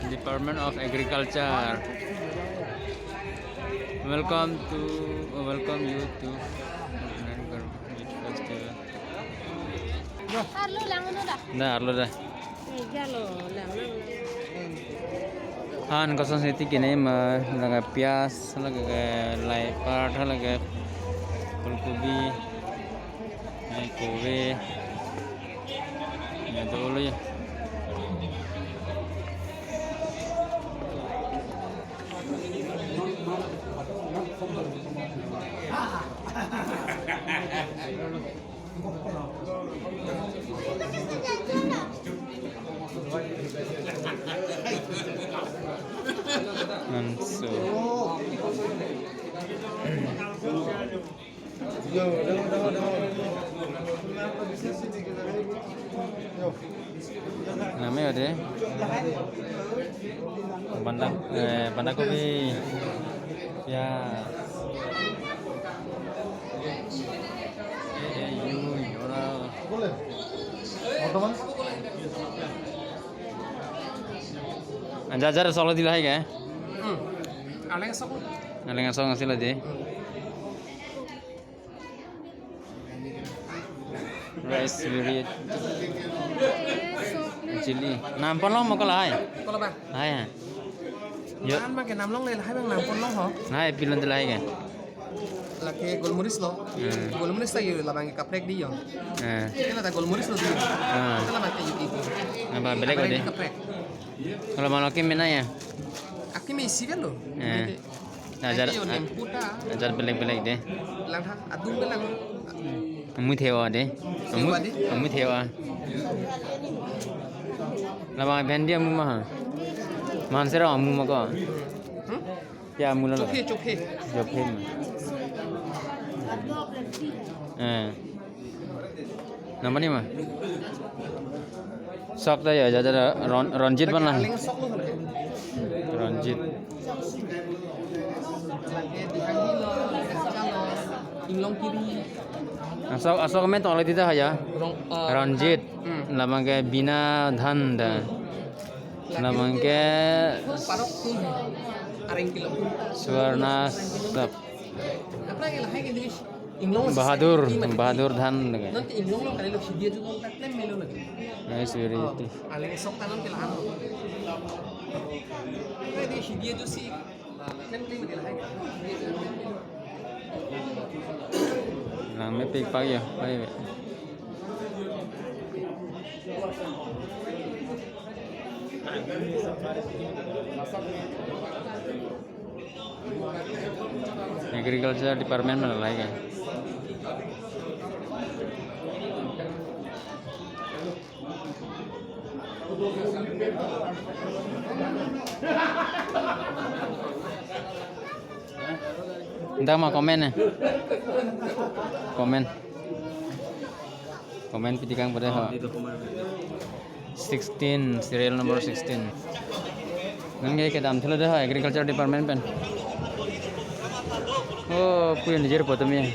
Department of Agriculture. Welcome you to Meat Festival. Dah, arlo dah. Han kosong seti kini laga pias, laga lai paratha, laga fulgobi, kobe, ya dulu ya. Nanso. Namanya ada bandakopi ya Jajar solo dilah ya? Aleng sok ngasih lagi. Rice very chili. Nampon long mau kalah ya? Kalau bah? Hai. Yo. Kan pakai nam long le hai bang nam pon long ho. Hai pilan dilah ya? Laki golmuris lo. Golmuris ta yu labang kaprek di yo. Kena ta golmuris lo di. Kita labang kayu itu. Apa belek ode? Kaprek. Kalau mau laki mana ya? Aki me isi kan lo. Ajar ajar belek deh. Lang ha adung kan lang. Amu thewa deh. Amu thewa. Labang bendi amu mah. Mansera amu maka. Ya amu lah. Cokhe. Mah. Nama ni mah. Sok dah ya jajar Ranjit pun lah. Ranjit. Inglong kiri. Asok kami tolak tidak ya. Ranjit. Nama ke Bina Dhanda. Nama ke Parok tu. Areng kilo. Swarna Sap. Apa lagi lah hai ke Indonesia. Bahadur Dhan lagi. Nanti inglong lo kali lo si dia juga tak klaim melo lagi. Nice very itu. Aleng sok tanam ke lahan. Kali si dia juga si klaim dia lah. Lang may pigpag ya. Ay. Agriculture Department mana lagi kan? Entah mau komen ya? Komen pitikang pada 16 serial number 16. Nanti kita ambil dah agriculture department pen. Oh, punya nijer potong ya.